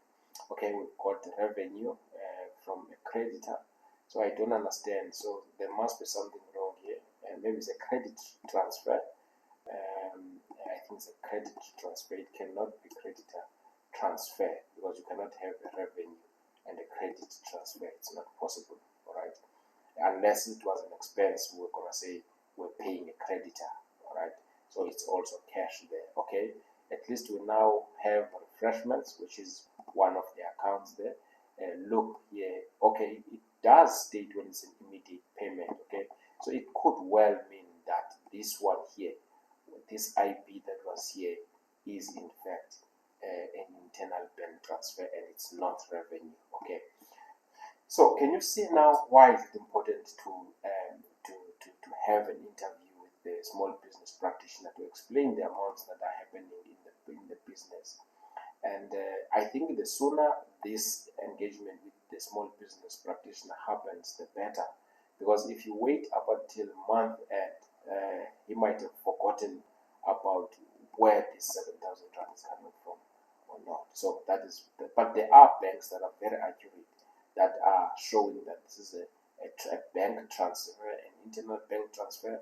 Okay, we've got revenue from a creditor. So I don't understand. So there must be something wrong here. And maybe it's a credit transfer. I think it's a credit transfer. It cannot be creditor transfer, because you cannot have a revenue and a credit transfer. It's not possible. All right. Unless it was an expense, we're gonna say we're paying a creditor. All right. So it's also cash there. Okay. At least we now have refreshments, which is one of the accounts there. Look here. Okay, it does state when it's an immediate payment. Okay, so it could well mean that this one here, this IP that was here, is in fact an internal bank transfer, and it's not revenue. Okay, so can you see now why is it important to have an interview with the small business practitioner to explain the amounts that are happening in the business? And I think the sooner this engagement with the small business practitioner happens, the better. Because if you wait up until month end, he might have forgotten about where this 7,000 rand is coming from or not. So that is, but there are banks that are very accurate, that are showing that this is a bank transfer, an internal bank transfer,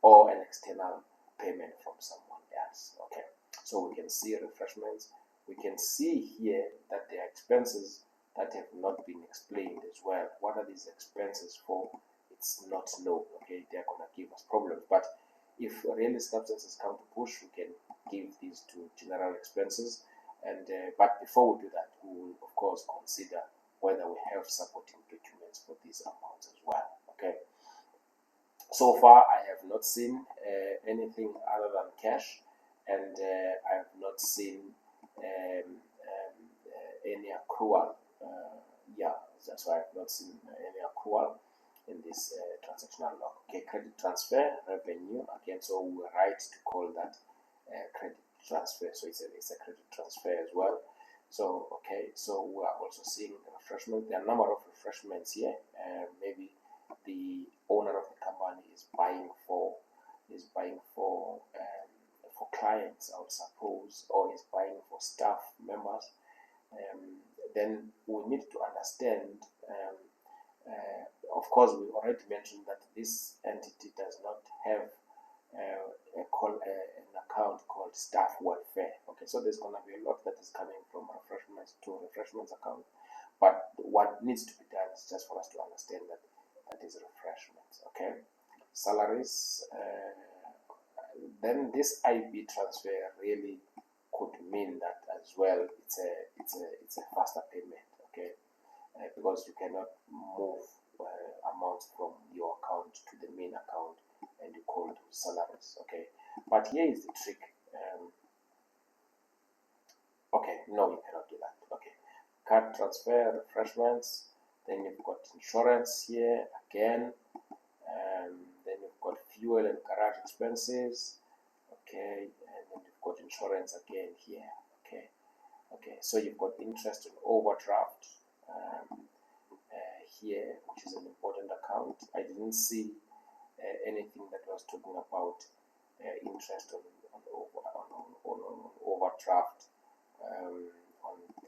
or an external payment from someone else. Okay, so we can see refreshments. We can see here that there are expenses that have not been explained as well. What are these expenses for? It's not known. Okay, they're gonna give us problems. But if really substances come to push, we can give these to general expenses. And but before we do that, we will of course consider whether we have supporting documents for these amounts as well. Okay. So far, I have not seen anything other than cash, and I have not seen any accrual. Yeah, that's why I have not seen any accrual in this transactional log. Okay, credit transfer revenue again. So we're right to call that credit transfer. So it's a credit transfer as well. So okay, so we are also seeing refreshment. There are a number of refreshments here. Maybe the owner of the company is buying for clients, I would suppose, or is buying for staff members. Then we need to understand. Of course, we already mentioned that this entity does not have an account called staff welfare. Okay, so there's going to be a lot that is coming from refreshments to refreshments account. But what needs to be done is just for us to understand that that is refreshments. Okay, salaries. Then this IB transfer really could mean that as well. It's a faster payment. Okay, because you cannot move amounts from your account to the main account and you call those salaries. Okay, but here is the trick. Okay, no, you cannot do that. Okay, card transfer, refreshments. Then you've got insurance here again. Then you've got fuel and garage expenses. Okay, and then you've got insurance again here. Okay, so you've got interest on overdraft here, which is an important account. I didn't see anything that was talking about interest on overdraft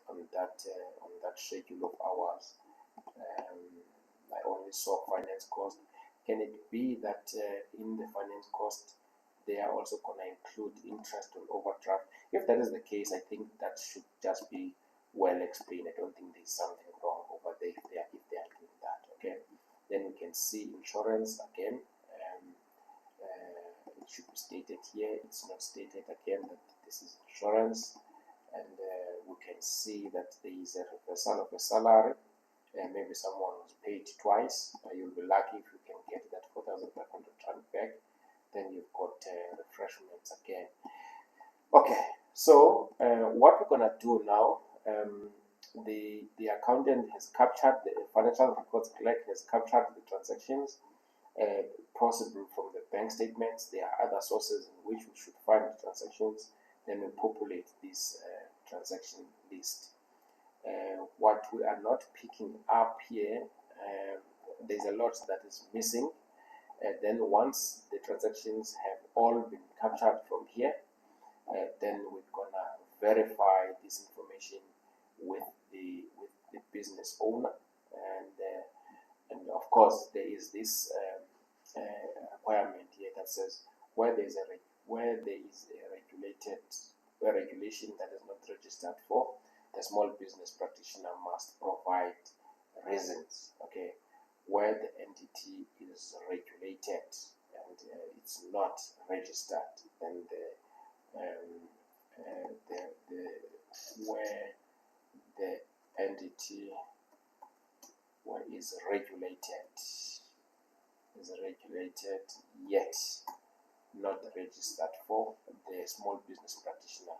on that schedule of hours. I only saw finance cost. Can it be that in the finance cost they are also going to include interest on overdraft? If that is the case, I think that should just be well explained. I don't think there's something wrong over there if they are doing that. Okay, then we can see insurance again. It should be stated here. It's not stated again that this is insurance, and we can see that there is a reversal of a salary. Maybe someone was paid twice. You'll be lucky if you can get that 4,500 rand back. Then you've got refreshments again. Okay, so what we're gonna do now, the accountant has captured, the financial records clerk has captured the transactions possible from the bank statements. There are other sources in which we should find the transactions. Then we populate this transaction list. What we are not picking up here, there's a lot that is missing. Then once the transactions have all been captured from here, then we're gonna verify this information with the business owner, and of course there is this requirement here that says where there is a regulation that is not registered for, the small business practitioner must provide reasons. Okay, where the entity is regulated and it's not registered, then where the entity is regulated yet not registered for, the small business practitioner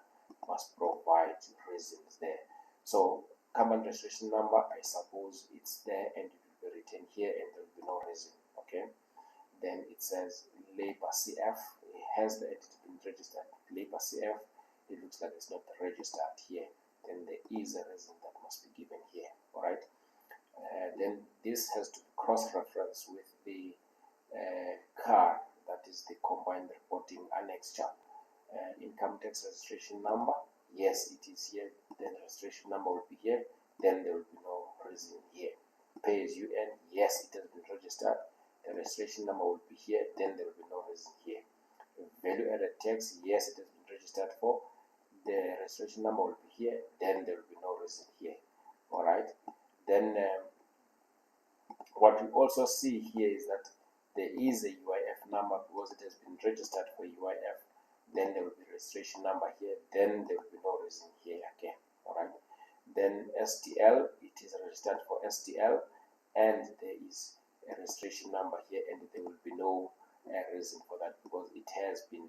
must provide reasons there. So company registration number, I suppose it's there and it will be written here and there will be no reason. Okay, then it says labor CF. Has the entity been registered? Labor CF. It looks like it's not registered here. Then there is a reason that must be given here. All right. Then this has to cross-reference with the CAR, that is the combined reporting annexure. Income tax registration number, yes, it is here. Then registration number will be here. Then there will be no reason here. Pay as you earn, yes, it has been registered. The registration number will be here. Then there will be no reason here. Value added tax, yes, it has been registered for. The registration number will be here. Then there will be no reason here. All right. Then what we also see here is that there is a UIF number because it has been registered for UIF. Then there will be registration number here. Then there will be no reason here again. All right. Then STL, it is registered for STL, and there is a registration number here, and there will be no reason for that because it has been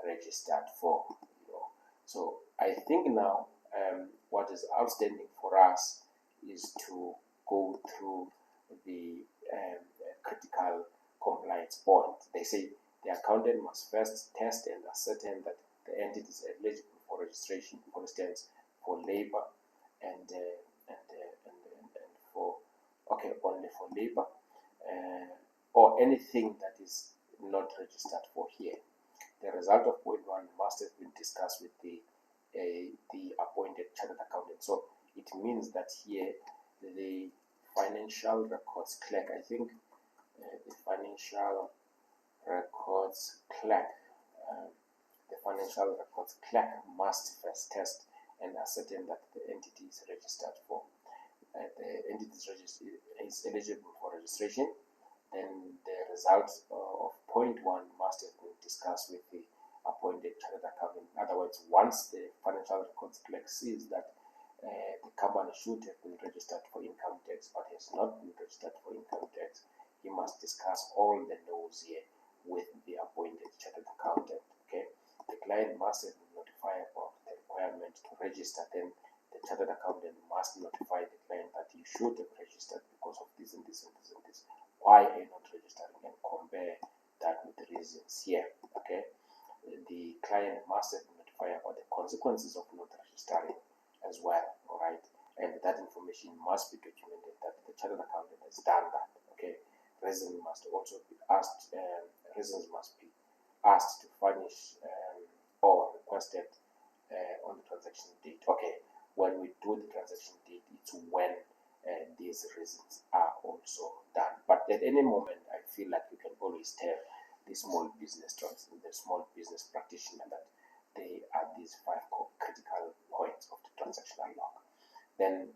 registered for. So I think now what is outstanding for us is to go through the critical compliance point. They say the accountant must first test and ascertain that the entity is eligible for registration, for instance, for labor and for only for labor or anything that is not registered for here. The result of point one must have been discussed with the appointed chartered accountant. So it means that here the financial records clerk, I think the financial records clerk, must first test and ascertain that the entity is registered for. The entity is eligible for registration. Then the results of point one must have been discussed with the appointed chartered accountant. In other words, once the financial records clerk sees that the company should have been registered for income tax but has not been registered for income tax, he must discuss all the no's here with the appointed chartered accountant. Okay, the client must have been notified about the requirement to register. Then the chartered accountant must notify the client that you should have registered because of this and this and this and this. Why are you not registering, and compare that with the reasons here. Okay, the client must have been notified about the consequences of not registering as well. All right, and that information must be documented that the chartered accountant has done that. Okay, reasons must also be asked. Reasons must be asked to furnish or requested on the transaction date. Okay, when we do the transaction date, it's when these reasons are also done. But at any moment, I feel like you can always tell the small business practitioner that they are these 5 critical points of the transactional log. Then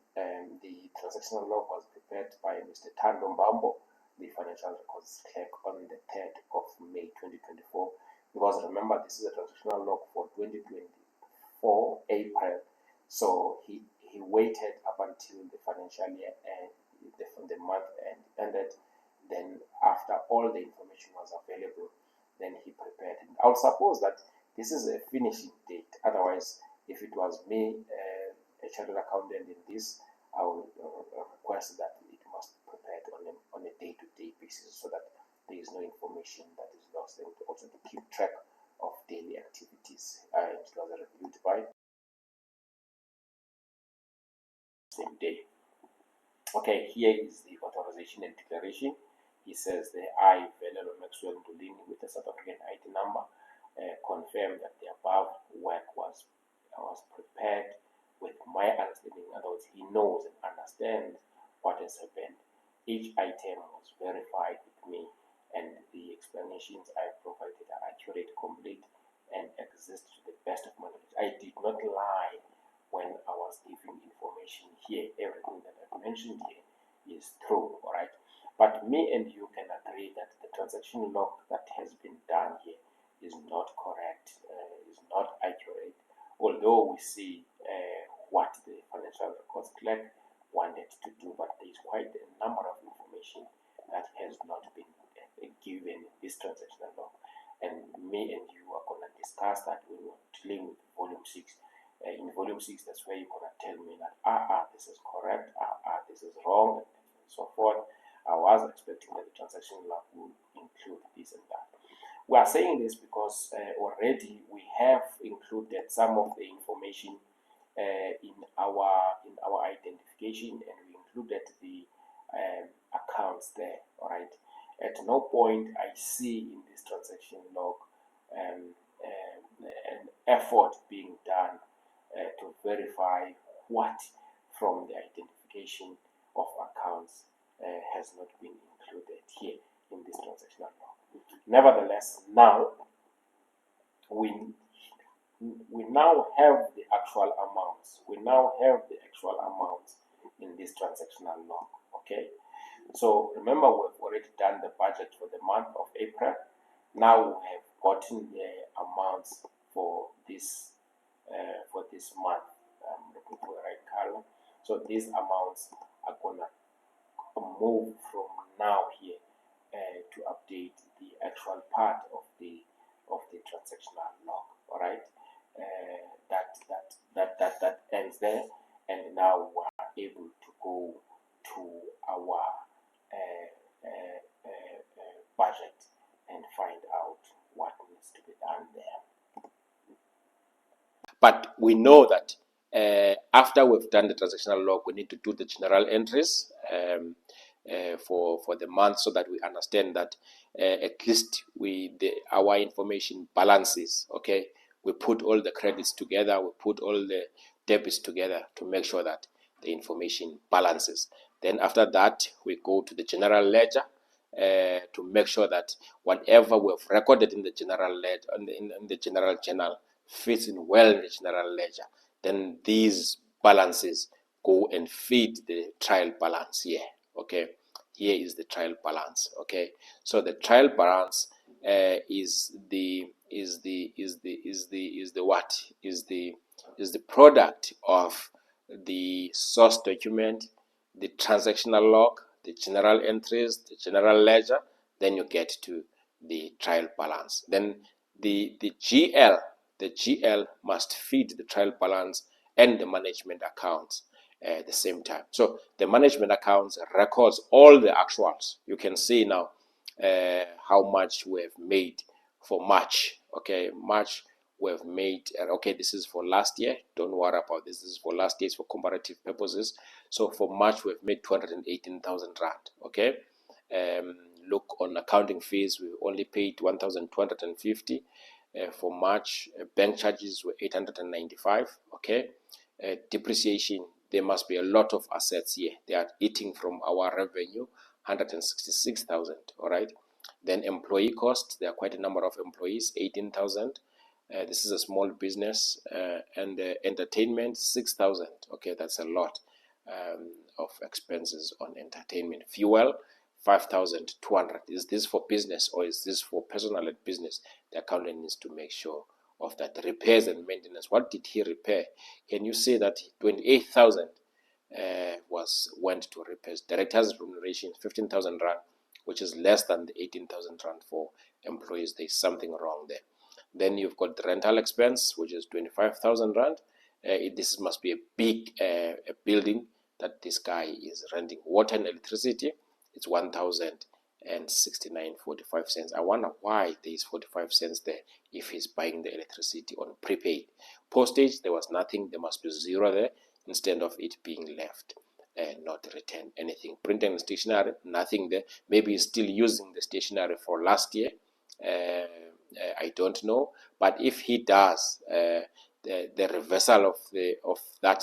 the transactional log was prepared by Mr. Tando Mbambo, the financial records clerk, on the 3rd of May 2024. Because remember, this is a transactional log for 2024 April. So he waited up until the financial year and the month ended. Then after all the information was available, then he prepared it. I would suppose that this is a finishing date. Otherwise, if it was me, a chartered accountant in this, I would request that it must be prepared on a day-to-day basis so that there is no information that is lost, and also to keep track of daily activities. It was reviewed by same day. Okay, here is the authorization and declaration. He says the I, Velelo Maxwell Ndulini, with a South African ID number, confirm that the above work was prepared with my understanding. In other words, he knows and understands what has happened. Each item was verified with me, and the explanations I provided are accurate, complete, and exist to the best of my knowledge. I did not lie when I was giving information here. Everything that I've mentioned here is true, all right? But me and you can agree that the transaction log that has been done here is not correct, is not accurate, although we see what the financial records clerk wanted to do, but there is quite a number of information that has not been given in this transactional log. And me and you are going to discuss that when we're dealing with volume 6. In volume 6, that's where you're going to tell me that, this is correct, this is wrong, and so forth. I was expecting that the transaction log will include this and that. We are saying this because already we have included some of the information in our identification, and we included the accounts there. All right. At no point I see in this transaction log an effort being done to verify what from the identification of accounts has not been included here in this transactional log. Nevertheless, now we now have the actual amounts. We now have the actual amounts in this transactional log. Okay. So remember, we've already done the budget for the month of April. Now we have gotten the amounts for this month. I'm looking for the right color. So these amounts are gonna move from now here to update the actual part of the transactional log. All right, that ends there, and now we are able to go to our budget and find out what needs to be done there. But we know that after we've done the transactional log, we need to do the general entries for the month, so that we understand that at least our information balances. Okay, we put all the credits together, we put all the debits together to make sure that the information balances. Then after that, we go to the general ledger to make sure that whatever we've recorded in the general ledger, in the general journal, fits in well in the general ledger. Then these balances go and feed the trial balance here. Okay, here is the trial balance. Okay, so the trial balance is the product of the source document, the transactional log, the general entries, the general ledger. Then you get to the trial balance. Then the GL must feed the trial balance and the management accounts at the same time. So the management accounts records all the actuals. You can see now how much we have made for March. Okay, March we have made, okay, this is for last year. Don't worry about this. This is for last year. It's for comparative purposes. So for March we have made 218,000 rand. Okay, look, on accounting fees, we only paid 1,250. For March, bank charges were 895. Okay, depreciation, there must be a lot of assets here. They are eating from our revenue, 166,000. All right. Then employee costs, there are quite a number of employees, 18,000. This is a small business. And entertainment, 6,000. Okay, that's a lot of expenses on entertainment. Fuel, 5,200. Is this for business or is this for personal and business? The accountant needs to make sure of that. Repairs and maintenance, what did he repair? Can you say that 28,000 went to repairs? Director's remuneration, 15,000 rand, which is less than the 18,000 rand for employees. There's something wrong there. Then you've got the rental expense, which is 25,000 rand. This must be a big building that this guy is renting. Water and electricity, it's 1,069.45 cents. I wonder why there is 45 cents there if he's buying the electricity on prepaid. Postage, there was nothing. There must be zero there instead of it being left and not return anything. Printing and stationery, nothing there. Maybe he's still using the stationery for last year. I don't know. But if he does, the reversal of that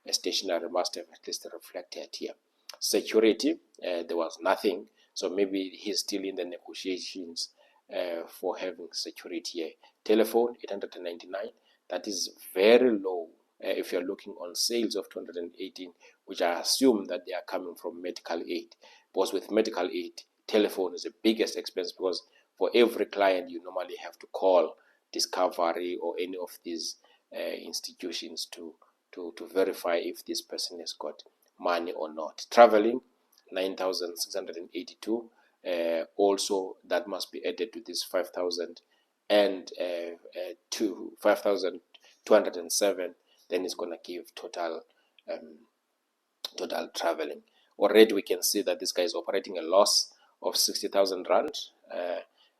stationery must have at least reflected here. Security, there was nothing, so maybe he's still in the negotiations for having security here. Telephone, 899, that is very low if you're looking on sales of 218, which I assume that they are coming from medical aid, because with medical aid, telephone is the biggest expense, because for every client you normally have to call Discovery or any of these institutions to verify if this person has got money or not. Traveling, 9,682. Also, that must be added to this 5,207. Then it's going to give total traveling. Already we can see that this guy is operating a loss of 60,000 rand.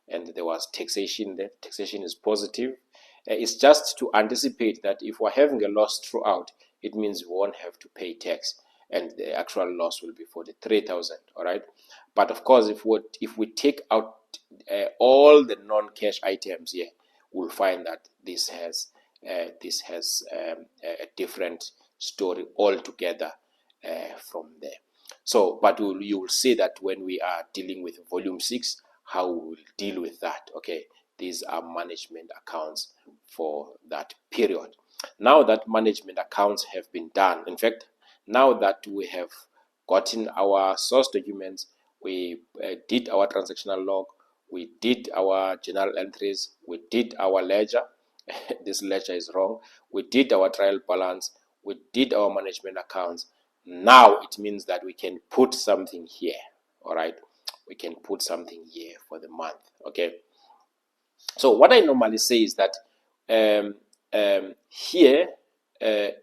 And there was taxation. The taxation is positive. It's just to anticipate that if we're having a loss throughout, it means we won't have to pay tax, and the actual loss will be 43,000. All right, but of course, if we take out all the non-cash items here, we'll find that this has a different story altogether from there. So, but you will see that when we are dealing with volume 6, how we will deal with that. Okay, these are management accounts for that period. Now that management accounts have been done, in fact, now that we have gotten our source documents, we did our transactional log, we did our journal entries, we did our ledger. This ledger is wrong. We did our trial balance, we did our management accounts. now it means that we can put something here. All right, we can put something here for the month. Okay, so what I normally say is that here,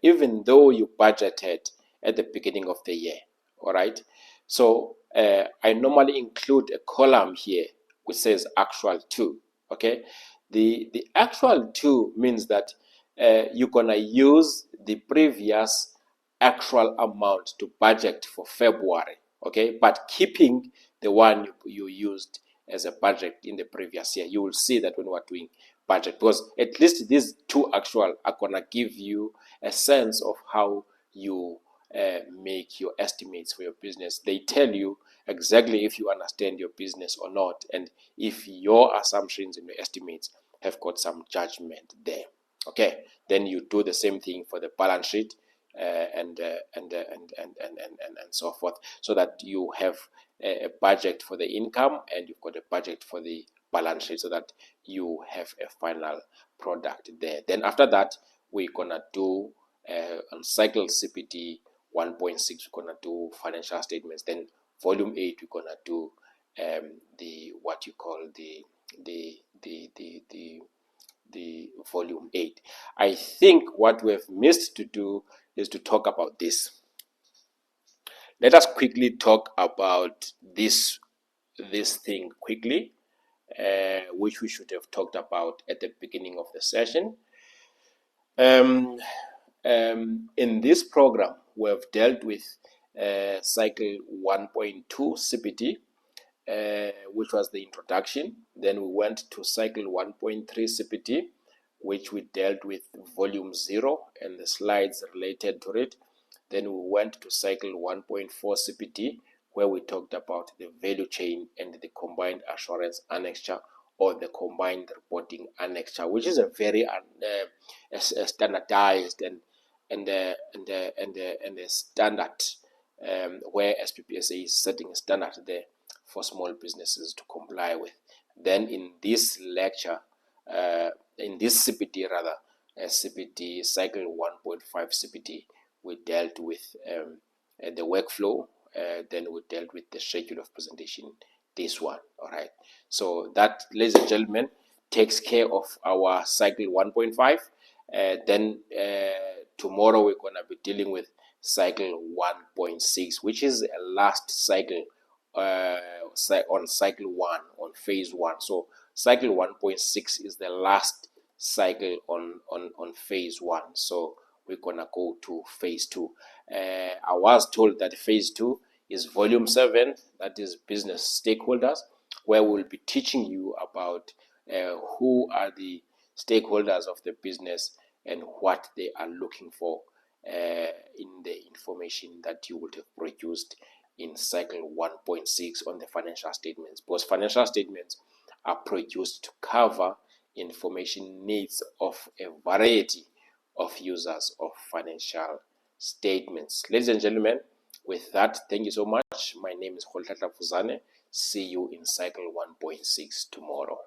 even though you budgeted at the beginning of the year, all right, so I normally include a column here which says actual to. Okay, the actual to means that you're gonna use the previous actual amount to budget for February, okay, but keeping the one you used as a budget in the previous year. You will see that when we're doing budget, because at least these two actual are gonna give you a sense of how you make your estimates for your business. They tell you exactly if you understand your business or not, and if your assumptions and your estimates have got some judgment there. Okay, then you do the same thing for the balance sheet and so forth, so that you have a budget for the income and you've got a budget for the balance sheet, so that you have a final product there. Then after that, we're gonna do on cycle CPD 1.6, we're gonna do financial statements. Then volume 8, we're gonna do the what you call the volume 8. I think what we've missed to do is to talk about this. Let us quickly talk about this thing quickly, which we should have talked about at the beginning of the session. In this program, we have dealt with cycle 1.2 CPD, which was the introduction. Then we went to cycle 1.3 CPD, which we dealt with volume 0 and the slides related to it. Then we went to cycle 1.4 CPD, where we talked about the value chain and the combined assurance annexure, or the combined reporting annexure, which is a very standardized and a standard, where SPPSA is setting a standard there for small businesses to comply with. Then in this lecture, in this CPD rather, CPD cycle 1.5 CPD, we dealt with the workflow, then we dealt with the schedule of presentation, this one. All right, so that, ladies and gentlemen, takes care of our cycle 1.5. Then tomorrow we're going to be dealing with cycle 1.6, which is a last cycle on cycle 1, on phase 1. So cycle 1.6 is the last cycle on phase 1. So we're gonna go to phase 2. I was told that phase 2 is volume 7, that is business stakeholders, where we'll be teaching you about who are the stakeholders of the business and what they are looking for in the information that you would have produced in cycle 1.6 on the financial statements, because financial statements are produced to cover information needs of a variety of users of financial statements. Ladies and gentlemen, with that, thank you so much. My name is Kholhlatla Fuzane. See you in cycle 1.6 tomorrow.